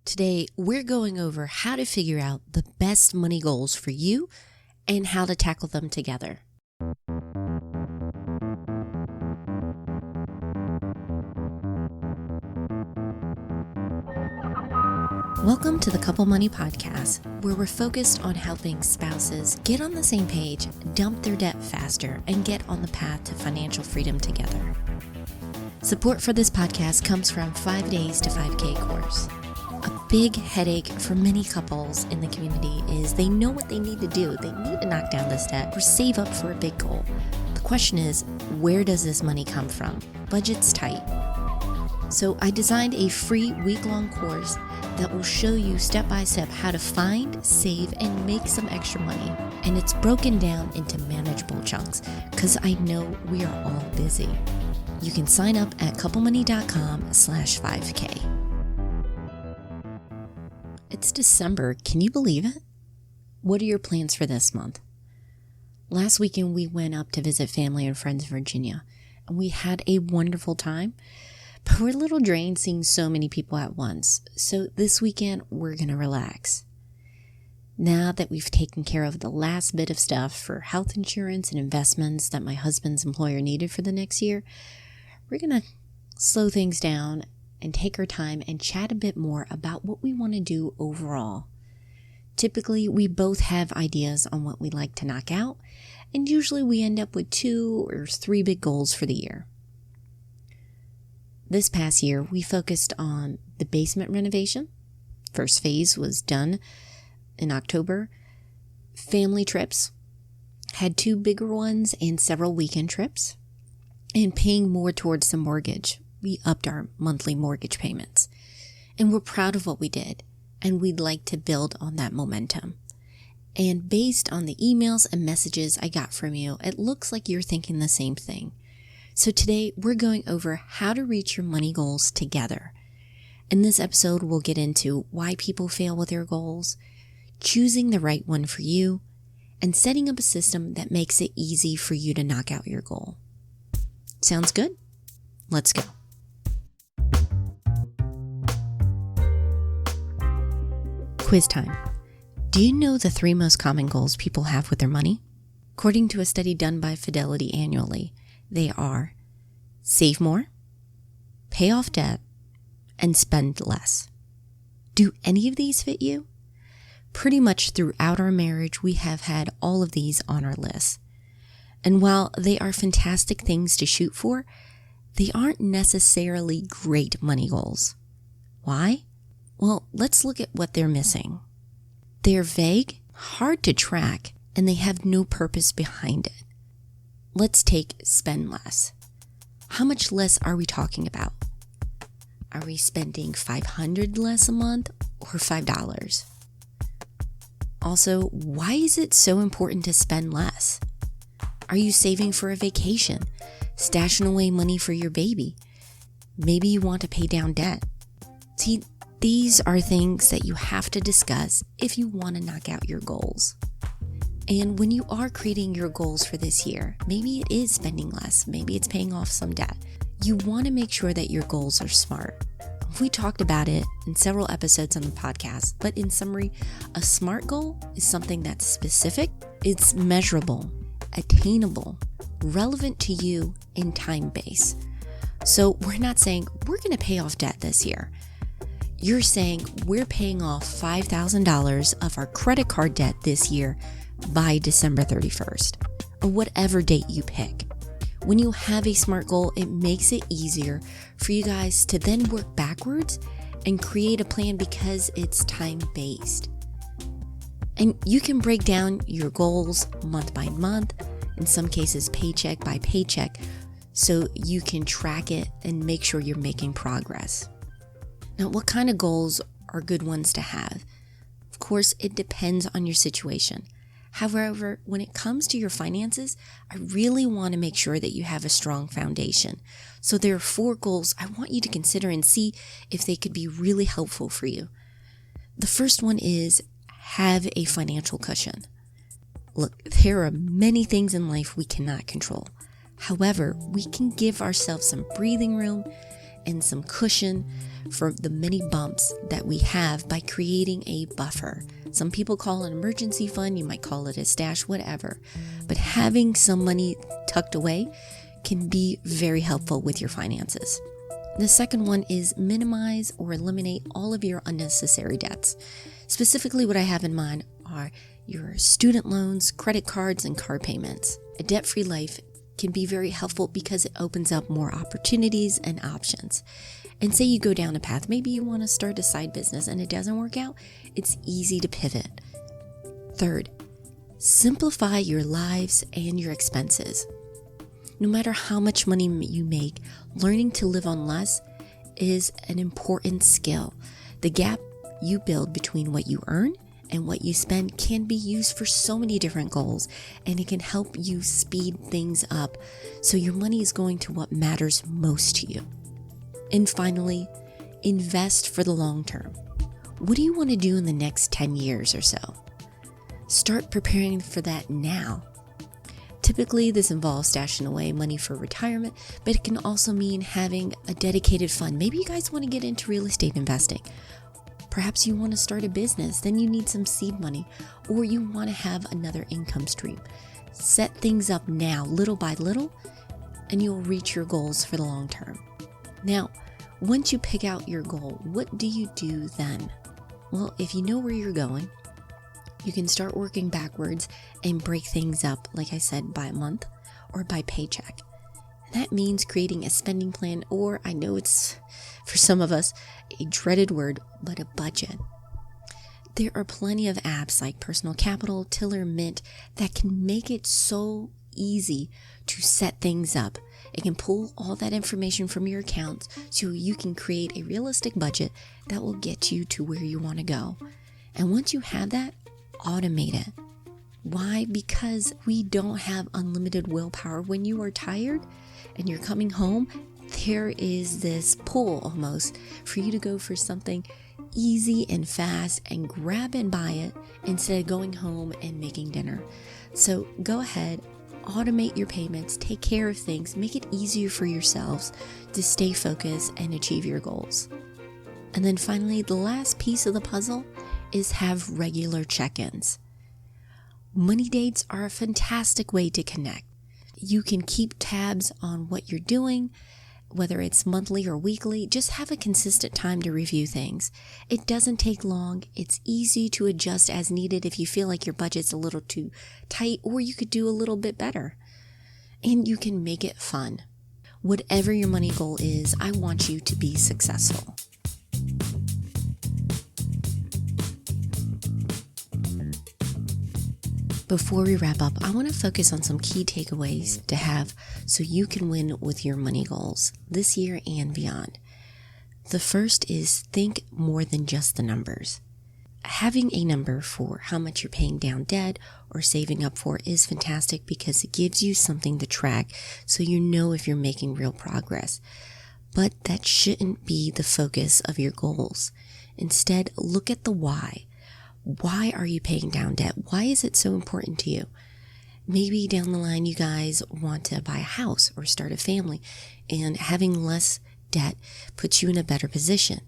Today, we're going over how to figure out the best money goals for you and how to tackle them together. Welcome to the Couple Money Podcast, where we're focused on helping spouses get on the same page, dump their debt faster, and get on the path to financial freedom together. Support for this podcast comes from 5 Days to 5K course. A big headache for many couples in the community is they know what they need to do. They need to knock down this debt or save up for a big goal. The question is, where does this money come from? Budget's tight. So I designed a free week-long course that will show you step-by-step how to find, save, and make some extra money. And it's broken down into manageable chunks because I know we are all busy. You can sign up at couplemoney.com/5K. It's December. Can you believe it? What are your plans for this month? Last weekend, we went up to visit family and friends in Virginia, and we had a wonderful time, but we're a little drained seeing so many people at once. So this weekend, we're going to relax. Now that we've taken care of the last bit of stuff for health insurance and investments that my husband's employer needed for the next year, we're going to slow things down and take our time and chat a bit more about what we want to do overall. Typically, we both have ideas on what we'd like to knock out, and usually we end up with 2 or 3 big goals for the year. This past year, we focused on the basement renovation. First phase was done in October. Family trips, had 2 bigger ones and several weekend trips, and paying more towards the mortgage. We upped our monthly mortgage payments, and we're proud of what we did, and we'd like to build on that momentum. And based on the emails and messages I got from you, it looks like you're thinking the same thing. So today we're going over how to reach your money goals together. In this episode, we'll get into why people fail with their goals, choosing the right one for you, and setting up a system that makes it easy for you to knock out your goal. Sounds good? Let's go. Quiz time. Do you know the 3 most common goals people have with their money? According to a study done by Fidelity annually, they are save more, pay off debt, and spend less. Do any of these fit you? Pretty much throughout our marriage, we have had all of these on our list. And while they are fantastic things to shoot for, they aren't necessarily great money goals. Why? Well, let's look at what they're missing. They're vague, hard to track, and they have no purpose behind it. Let's take spend less. How much less are we talking about? Are we spending $500 less a month or $5? Also, why is it so important to spend less? Are you saving for a vacation? Stashing away money for your baby? Maybe you want to pay down debt. See, these are things that you have to discuss if you want to knock out your goals. And when you are creating your goals for this year, maybe it is spending less, maybe it's paying off some debt. You want to make sure that your goals are smart. We talked about it in several episodes on the podcast, but in summary, a SMART goal is something that's specific, it's measurable, attainable, relevant to you, and time-based. So we're not saying we're going to pay off debt this year. You're saying we're paying off $5,000 of our credit card debt this year by December 31st, or whatever date you pick. When you have a SMART goal, it makes it easier for you guys to then work backwards and create a plan because it's time-based. And you can break down your goals month by month, in some cases paycheck by paycheck, so you can track it and make sure you're making progress. Now, what kind of goals are good ones to have? Of course, it depends on your situation. However, when it comes to your finances, I really want to make sure that you have a strong foundation. So there are 4 goals I want you to consider and see if they could be really helpful for you. The first one is have a financial cushion. Look, there are many things in life we cannot control. However, we can give ourselves some breathing room and some cushion for the many bumps that we have by creating a buffer. Some people call it an emergency fund, you might call it a stash, whatever. But having some money tucked away can be very helpful with your finances. The second one is minimize or eliminate all of your unnecessary debts. Specifically, what I have in mind are your student loans, credit cards, and car payments. A debt-free life can be very helpful because it opens up more opportunities and options. And say you go down a path, maybe you want to start a side business and it doesn't work out, it's easy to pivot. Third, simplify your lives and your expenses. No matter how much money you make, learning to live on less is an important skill. The gap you build between what you earn and what you spend can be used for so many different goals, and it can help you speed things up so your money is going to what matters most to you. And finally, invest for the long term. What do you want to do in the next 10 years or so? Start preparing for that now. Typically, this involves stashing away money for retirement, but it can also mean having a dedicated fund. Maybe you guys want to get into real estate investing. Perhaps you want to start a business, then you need some seed money, or you want to have another income stream. Set things up now, little by little, and you'll reach your goals for the long term. Now, once you pick out your goal, what do you do then? Well, if you know where you're going, you can start working backwards and break things up, like I said, by month or by paycheck. That means creating a spending plan, or I know it's, for some of us, a dreaded word, but a budget. There are plenty of apps like Personal Capital, Tiller, Mint that can make it so easy to set things up. It can pull all that information from your accounts so you can create a realistic budget that will get you to where you want to go. And once you have that, automate it. Why? Because we don't have unlimited willpower. When you are tired and you're coming home, there is this pull almost for you to go for something easy and fast and grab and buy it instead of going home and making dinner. So go ahead, automate your payments, take care of things, make it easier for yourselves to stay focused and achieve your goals. And then finally, the last piece of the puzzle is have regular check-ins. Money dates are a fantastic way to connect. You can keep tabs on what you're doing, whether it's monthly or weekly. Just have a consistent time to review things. It doesn't take long. It's easy to adjust as needed if you feel like your budget's a little too tight, or you could do a little bit better. And you can make it fun. Whatever your money goal is, I want you to be successful. Before we wrap up, I want to focus on some key takeaways to have so you can win with your money goals this year and beyond. The first is think more than just the numbers. Having a number for how much you're paying down debt or saving up for is fantastic because it gives you something to track so you know if you're making real progress. But that shouldn't be the focus of your goals. Instead, look at the why. Why are you paying down debt? Why is it so important to you? Maybe down the line you guys want to buy a house or start a family, and having less debt puts you in a better position.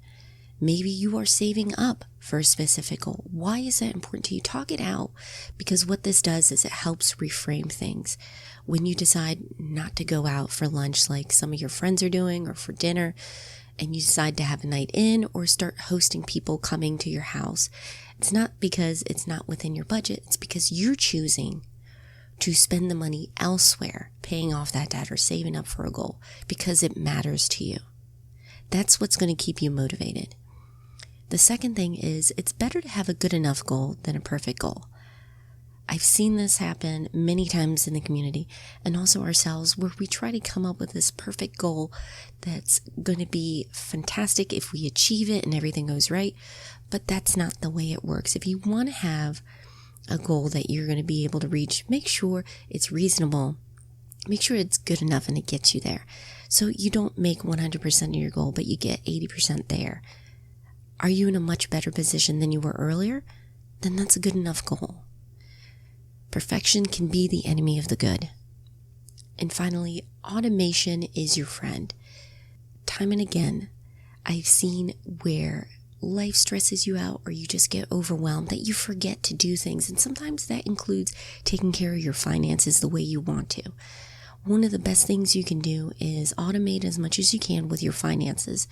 Maybe you are saving up for a specific goal. Why is that important to you? Talk it out, because what this does is it helps reframe things. When you decide not to go out for lunch like some of your friends are doing or for dinner, and you decide to have a night in or start hosting people coming to your house, it's not because it's not within your budget. It's because you're choosing to spend the money elsewhere, paying off that debt or saving up for a goal because it matters to you. That's what's going to keep you motivated. The second thing is it's better to have a good enough goal than a perfect goal. I've seen this happen many times in the community and also ourselves, where we try to come up with this perfect goal that's going to be fantastic if we achieve it and everything goes right. But that's not the way it works. If you want to have a goal that you're going to be able to reach, make sure it's reasonable. Make sure it's good enough and it gets you there. So you don't make 100% of your goal, but you get 80% there. Are you in a much better position than you were earlier? Then that's a good enough goal. Perfection can be the enemy of the good. And finally, automation is your friend. time and again, I've seen where life stresses you out or you just get overwhelmed that you forget to do things. And sometimes that includes taking care of your finances the way you want to. One of the best things you can do is automate as much as you can with your finances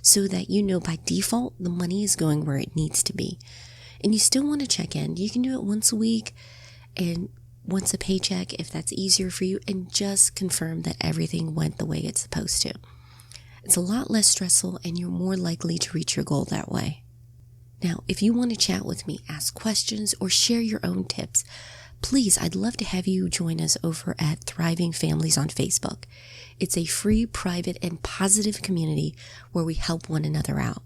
so that you know by default the money is going where it needs to be. And you still want to check in. You can do it once a week and once a paycheck if that's easier for you, and just confirm that everything went the way it's supposed to. It's a lot less stressful and you're more likely to reach your goal that way. Now, if you want to chat with me, ask questions, or share your own tips, please, I'd love to have you join us over at Thriving Families on Facebook. It's a free, private, and positive community where we help one another out.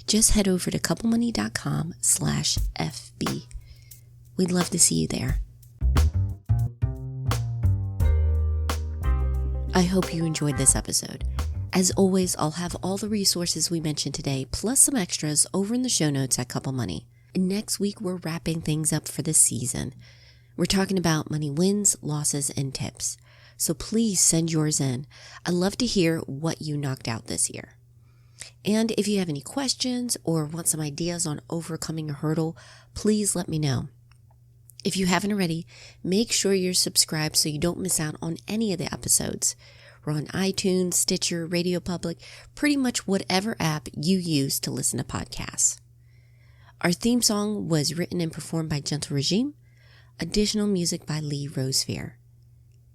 Just head over to couplemoney.com/FB. We'd love to see you there. I hope you enjoyed this episode. As always, I'll have all the resources we mentioned today, plus some extras, over in the show notes at Couple Money. And next week, we're wrapping things up for the season. We're talking about money wins, losses, and tips. So please send yours in. I'd love to hear what you knocked out this year. And if you have any questions or want some ideas on overcoming a hurdle, please let me know. If you haven't already, make sure you're subscribed so you don't miss out on any of the episodes. We're on iTunes, Stitcher, Radio Public, pretty much whatever app you use to listen to podcasts. Our theme song was written and performed by Gentle Regime. Additional music by Lee Rosefear.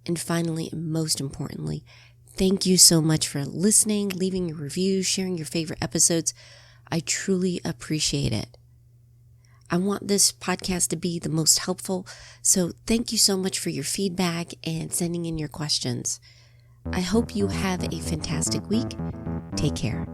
And finally, and most importantly, thank you so much for listening, leaving your reviews, sharing your favorite episodes. I truly appreciate it. I want this podcast to be the most helpful, so thank you so much for your feedback and sending in your questions. I hope you have a fantastic week. Take care.